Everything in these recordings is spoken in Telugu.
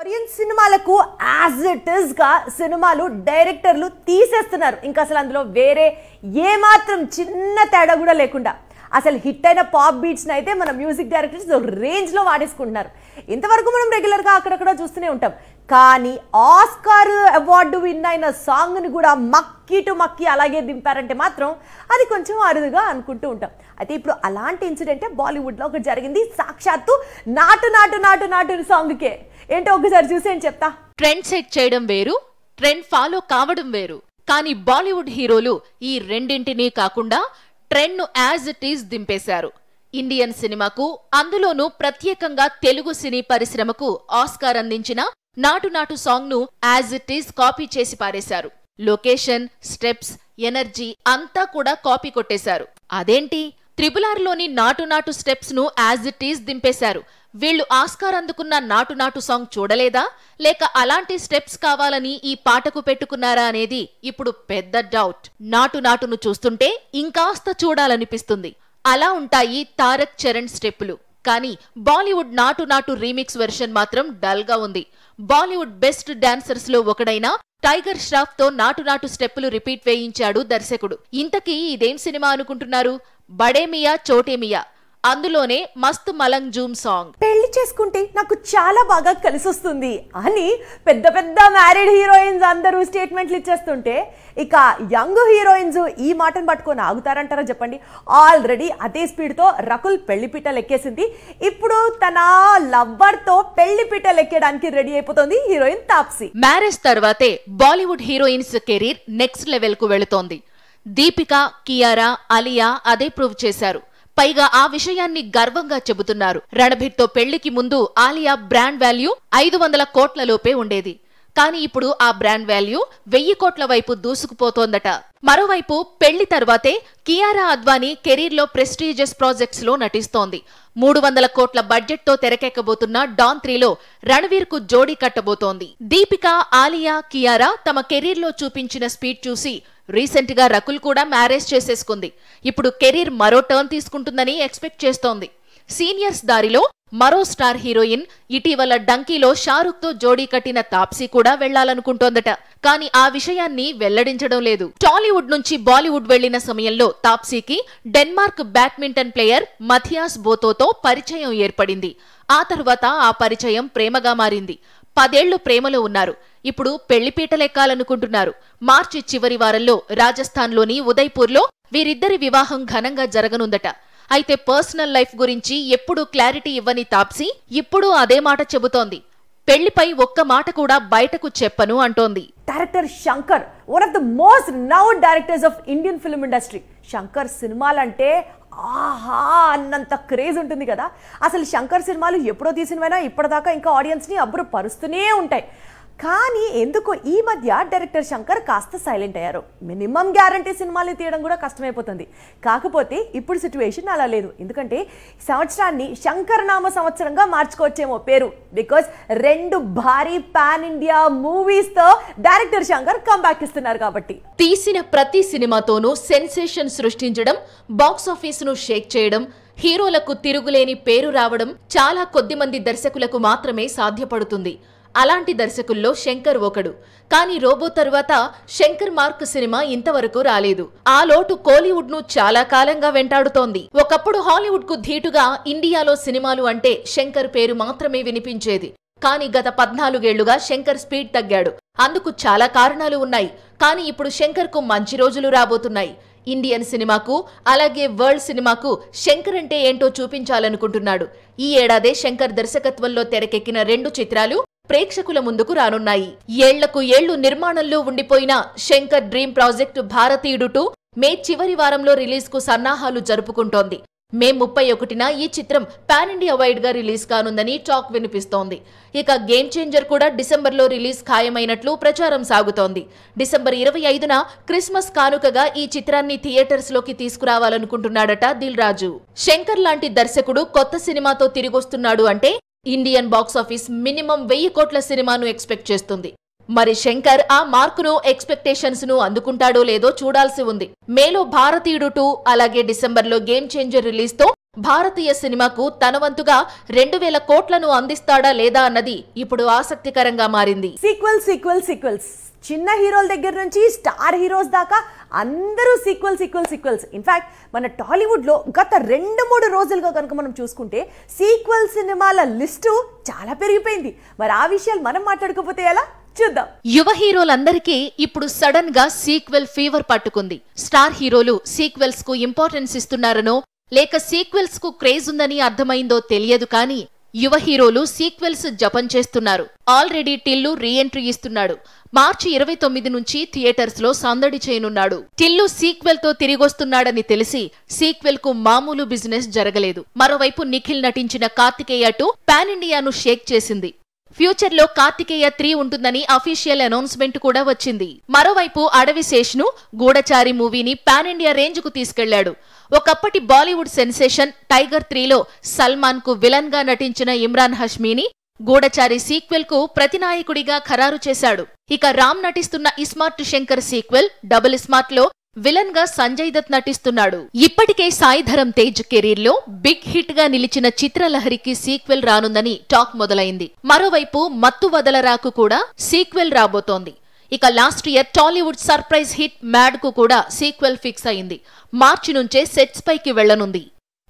కొరియన్ సినిమాలకు యాజ్ ఇట్ ఇస్ గా సినిమాలు డైరెక్టర్లు తీసేస్తున్నారు. ఇంకా అసలు అందులో వేరే ఏమాత్రం చిన్న తేడా కూడా లేకుండా అసలు హిట్ అయిన పాప్ బీట్స్ని అయితే మన మ్యూజిక్ డైరెక్టర్స్ రేంజ్లో వాడేసుకుంటున్నారు. ఇంతవరకు మనం రెగ్యులర్గా అక్కడక్కడ చూస్తూనే ఉంటాం. కానీ ఆస్కార్ అవార్డు విన్ అయిన సాంగ్ని కూడా మక్కి టు మక్కి అలాగే దింపారంటే మాత్రం అది కొంచెం అరుదుగా అనుకుంటూ ఉంటాం. అయితే ఇప్పుడు అలాంటి ఇన్సిడెంటే బాలీవుడ్లో ఒకటి జరిగింది. సాక్షాత్తు నాటు నాటు నాటు నాటు సాంగ్కే. ఏంటో ఒకసారి చూసేయండి చెప్తా. ట్రెండ్ సెట్ చేయడం వేరు, ట్రెండ్ ఫాలో కావడం వేరు. కానీ బాలీవుడ్ హీరోలు ఈ రెండింటినీ కాకుండా ట్రెండ్ ను యాజ్ ఇట్ ఈజ్ దింపేశారు. ఇండియన్ సినిమాకు, అందులోనూ ప్రత్యేకంగా తెలుగు సినీ పరిశ్రమకు ఆస్కార్ అందించిన నాటు నాటు సాంగ్ ను యాజ్ ఇట్ ఈజ్ కాపీ చేసి పారేశారు. లొకేషన్, స్టెప్స్, ఎనర్జీ అంతా కూడా కాపీ కొట్టేశారు. అదేంటి, RRR లోని నాటు నాటు స్టెప్స్ ను యాజ్ ఇట్ ఈజ్ దింపేశారు. వీళ్లు ఆస్కార్ అందుకున్న నాటు నాటు సాంగ్ చూడలేదా, లేక అలాంటి స్టెప్స్ కావాలని ఈ పాటకు పెట్టుకున్నారా అనేది ఇప్పుడు పెద్ద డౌట్. నాటు నాటును చూస్తుంటే ఇంకాస్త చూడాలనిపిస్తుంది. అలా ఉంటాయి తారక్ చరణ్ స్టెప్పులు. కానీ బాలీవుడ్ నాటు నాటు రీమిక్స్ వెర్షన్ మాత్రం డల్ గా ఉంది. బాలీవుడ్ బెస్ట్ డాన్సర్స్ లో ఒకడైన టైగర్ ష్రాఫ్ తో నాటు నాటు స్టెప్పులు రిపీట్ వేయించాడు దర్శకుడు. ఇంతకీ ఇదేం సినిమా అనుకుంటున్నారు? బడే మియా చోటే మియా. అందులోనే మస్త్ మలంగ్ జూమ్ సాంగ్. పెళ్లి చేసుకుంటే నాకు చాలా బాగా కలిసి వస్తుంది అని పెద్ద పెద్ద మ్యారీడ్ హీరోయిన్స్ అందరూ స్టేట్మెంట్లు ఇచ్చేస్తుంటే ఇక యంగ్ హీరోయిన్స్ ఈ మాటను పట్టుకొని ఆగుతారంటారా చెప్పండి. ఆల్రెడీ అదే స్పీడ్తో రకుల్ పెళ్లిపీట లెక్కేసింది. ఇప్పుడు తన లవ్వర్ తో పెళ్లిపీట లెక్కేయడానికి రెడీ అయిపోతుంది హీరోయిన్ తాప్సీ. మ్యారేజ్ తర్వాతే Bollywood heroines career next level కు వెళుతోంది. దీపిక, కియారా, అలియా అదే ప్రూవ్ చేశారు. పైగా ఆ విషయాన్ని గర్వంగా చెబుతున్నారు. రణబీర్ తో పెళ్లికి ముందు ఆలియా బ్రాండ్ వాల్యూ 500 కోట్ల లోపే ఉండేది. కానీ ఇప్పుడు ఆ బ్రాండ్ వాల్యూ 1000 కోట్ల వైపు దూసుకుపోతోందట. మరోవైపు పెళ్లి తర్వాతే కియారా అద్వానీ కెరీర్ లో ప్రెస్టీజియస్ ప్రాజెక్ట్స్ లో నటిస్తోంది. 300 కోట్ల బడ్జెట్ తో తెరకెక్కబోతున్న డాన్ 3లో రణవీర్ కు జోడీ కట్టబోతోంది. దీపిక, ఆలియా, కియారా తమ కెరీర్ లో చూపించిన స్పీడ్ చూసి రీసెంట్ గా రకుల్ కూడా మ్యారేజ్ చేసేసుకుంది. ఇప్పుడు కెరీర్ మరో టర్న్ తీసుకుంటుందని ఎక్స్పెక్ట్ చేస్తోంది. సీనియర్స్ దారిలో మరో స్టార్ హీరోయిన్ ఇటీవల డంకీలో షారుఖ్ తో జోడీ కట్టిన తాప్సీ కూడా వెళ్లాలనుకుంటోందట. కానీ ఆ విషయాన్ని వెల్లడించడం లేదు. టాలీవుడ్ నుంచి బాలీవుడ్ వెళ్లిన సమయంలో తాప్సీకి డెన్మార్క్ బ్యాడ్మింటన్ ప్లేయర్ మథియాస్ బోతోతో పరిచయం ఏర్పడింది. ఆ తర్వాత ఆ పరిచయం ప్రేమగా మారింది. 10 ఏళ్లు ప్రేమలో ఉన్నారు. ఇప్పుడు పెళ్లిపీటలెక్కాలనుకుంటున్నారు. మార్చి చివరి వారంలో రాజస్థాన్లోని ఉదయ్పూర్లో వీరిద్దరి వివాహం ఘనంగా జరగనుందట. అయితే పర్సనల్ లైఫ్ గురించి ఎప్పుడూ క్లారిటీ ఇవ్వని తాప్సీ ఇప్పుడు అదే మాట చెబుతోంది. పెళ్లిపై ఒక్క మాట కూడా బయటకు చెప్పను అంటోంది. Director Shankar, one of the most noted directors of Indian film industry. Shankar సినిమాలంటే ఆహా అన్నంత క్రేజ్ ఉంటుంది కదా. అసలు శంకర్ సినిమాలు ఎప్పుడో తీసినవైనా ఇప్పటిదాకా ఇంకా ఆడియన్స్ని అబ్బురు పరుస్తూనే ఉంటాయి. కానీ ఎందుకో ఈ మధ్య డైరెక్టర్ శంకర్ కాస్త సైలెంట్ అయ్యారు. మినిమం గ్యారంటీ సినిమాలు తీయడం కూడా కష్టమైపోతుంది. కాకపోతే ఇప్పుడు సిచ్యువేషన్ అలా లేదు. ఎందుకంటే సంవత్సరాన్ని శంకర్ నామ సంవత్సరంగా మార్చుకోవచ్చేమో పేరు. బికాజ్ 2 భారీ పాన్ ఇండియా మూవీస్ తో డైరెక్టర్ శంకర్ కంబ్యాక్ ఇస్తున్నారు కాబట్టి. తీసిన ప్రతి సినిమాతోనూ సెన్సేషన్ సృష్టించడం, బాక్స్ ఆఫీస్ ను షేక్ చేయడం, హీరోలకు తిరుగులేని పేరు రావడం చాలా కొద్ది మంది దర్శకులకు మాత్రమే సాధ్యపడుతుంది. అలాంటి దర్శకుల్లో శంకర్ ఒకడు. కానీ రోబో తరువాత శంకర్ మార్క్ సినిమా ఇంతవరకు రాలేదు. ఆ లోటు కోలీవుడ్ ను చాలా కాలంగా వెంటాడుతోంది. ఒకప్పుడు హాలీవుడ్ కు ధీటుగా ఇండియాలో సినిమాలు అంటే శంకర్ పేరు మాత్రమే వినిపించేది. కానీ గత 14 ఏళ్లుగా శంకర్ స్పీడ్ తగ్గాడు. అందుకు చాలా కారణాలు ఉన్నాయి. కానీ ఇప్పుడు శంకర్ కు మంచి రోజులు రాబోతున్నాయి. ఇండియన్ సినిమాకు, అలాగే వరల్డ్ సినిమాకు శంకర్ అంటే ఏంటో చూపించాలనుకుంటున్నాడు. ఈ ఏడాదే శంకర్ దర్శకత్వంలో తెరకెక్కిన 2 చిత్రాలు ప్రేక్షకుల ముందుకు రానున్నాయి. ఏళ్లకు ఏళ్లు నిర్మాణంలో ఉండిపోయిన శంకర్ డ్రీమ్ ప్రాజెక్టు భారతీయుడు 2 మే చివరి వారంలో రిలీజ్ కు సన్నాహాలు జరుపుకుంటోంది. మే 31న ఈ చిత్రం పాన్ ఇండియా వైడ్ గా రిలీజ్ కానుందని టాక్ వినిపిస్తోంది. ఇక గేమ్ చేంజర్ కూడా డిసెంబర్లో రిలీజ్ ఖాయమైనట్లు ప్రచారం సాగుతోంది. డిసెంబర్ 25న క్రిస్మస్ కానుకగా ఈ చిత్రాన్ని థియేటర్స్ లోకి తీసుకురావాలనుకుంటున్నాడట దిల్ రాజు. శంకర్ లాంటి దర్శకుడు కొత్త సినిమాతో తిరిగొస్తున్నాడు అంటే ఇండియన్ బాక్స్ ఆఫీస్ మినిమం 1000 కోట్ల సినిమాను ఎక్స్పెక్ట్ చేస్తుంది. మరి శంకర్ ఆ మార్కును, ఎక్స్పెక్టేషన్స్ ను అందుకుంటాడో లేదో చూడాల్సి ఉంది. మేలో భారతీయుడు 2, అలాగే డిసెంబర్లో గేమ్ చేంజర్ రిలీజ్ తో భారతీయ సినిమాకు తన వంతుగా 2000 కోట్లను అందిస్తాడా లేదా అన్నది ఇప్పుడు ఆసక్తికరంగా మారింది. సీక్వెల్స్ చిన్న హీరోల దగ్గర నుంచి స్టార్ హీరోస్ దాకా అందరూ సీక్వెల్స్. ఇన్ఫాక్ట్ మన టాలీవుడ్ లో గత 2-3 రోజులుగా కనుక మనం చూసుకుంటే సీక్వెల్ సినిమాల లిస్టు చాలా పెరిగిపోయింది. మరి ఆ విషయాలు మనం మాట్లాడుకోకపోతే ఎలా? చూద్దాం. యువ హీరోలందరికీ ఇప్పుడు సడన్ గా సీక్వెల్ ఫీవర్ పట్టుకుంది. స్టార్ హీరోలు సీక్వెల్స్ కు ఇంపార్టెన్స్ ఇస్తున్నారనో లేక సీక్వెల్స్ కు క్రేజ్ ఉందని అర్థమైందో తెలియదు కానీ యువ హీరోలు సీక్వెల్స్ జపం చేస్తున్నారు. ఆల్రెడీ టిల్లు రీఎంట్రీ ఇస్తున్నాడు. మార్చి 29 నుంచి థియేటర్స్ లో సందడి చేయనున్నాడు. టిల్లు సీక్వెల్ తో తిరిగొస్తున్నాడని తెలిసి సీక్వెల్ కు మామూలు బిజినెస్ జరగలేదు. మరోవైపు నిఖిల్ నటించిన కార్తికేయ 2 పాన్ ఇండియాను షేక్ చేసింది. ఫ్యూచర్ లో కార్తికేయ 3 ఉంటుందని అఫీషియల్ అనౌన్స్మెంట్ కూడా వచ్చింది. మరోవైపు అడవి శేష్ను గూఢచారి మూవీని పాన్ ఇండియా రేంజ్ కు తీసుకెళ్లాడు. ఒకప్పటి బాలీవుడ్ సెన్సేషన్ టైగర్ 3లో సల్మాన్ కు విలన్ గా నటించిన ఇమ్రాన్ హష్మీని గూఢచారి సీక్వెల్ కు ప్రతినాయకుడిగా ఖరారు చేశాడు. ఇక రామ్ నటిస్తున్న ఇస్మార్ట్ శంకర్ సీక్వెల్ డబుల్ ఇస్మార్ట్ లో విలన్ గా సంజయ్ దత్ నటిస్తున్నాడు. ఇప్పటికే సాయి ధరమ్ తేజ్ కెరీర్ లో బిగ్ హిట్ గా నిలిచిన చిత్రలహరికి సీక్వెల్ రానుందని టాక్ మొదలైంది. మరోవైపు మత్తు వదలరాకు కూడా సీక్వెల్ రాబోతోంది. ఇక last year Tollywood surprise hit mad కు కూడా సీక్వెల్ ఫిక్స్ అయింది. మార్చి నుంచే సెట్స్ పైకి వెళ్లనుంది.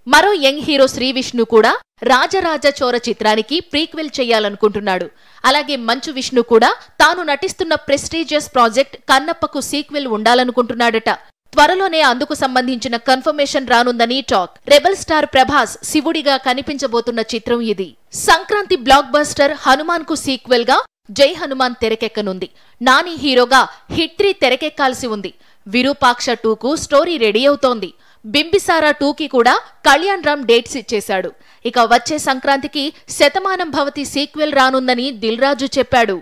మరో యంగ్ హీరో శ్రీవిష్ణు కూడా రాజరాజ చోర చిత్రానికి ప్రీక్వెల్ చేయాలనుకుంటున్నాడు. అలాగే మంచు విష్ణు కూడా తాను నటిస్తున్న ప్రెస్టీజియస్ ప్రాజెక్ట్ కన్నప్పకు సీక్వెల్ ఉండాలనుకుంటున్నాడట. త్వరలోనే అందుకు సంబంధించిన కన్ఫర్మేషన్ రానుందని టాక్. రెబల్ స్టార్ ప్రభాస్ శివుడిగా కనిపించబోతున్న చిత్రం ఇది. సంక్రాంతి బ్లాక్ బస్టర్ హనుమాన్ కు సీక్వెల్ గా జై హనుమాన్ తెరకెక్కనుంది. నాని హీరోగా హిట్ 3 తెరకెక్కాల్సి ఉంది. విరూపాక్ష 2కు స్టోరీ రెడీ అవుతోంది. బింబిసారా 2కి కూడా కళ్యాణ్ రామ్ డేట్స్ ఇచ్చేశాడు. ఇక వచ్చే సంక్రాంతికి శతమానం భవతి సీక్వెల్ రానుందని దిల్ రాజు చెప్పాడు.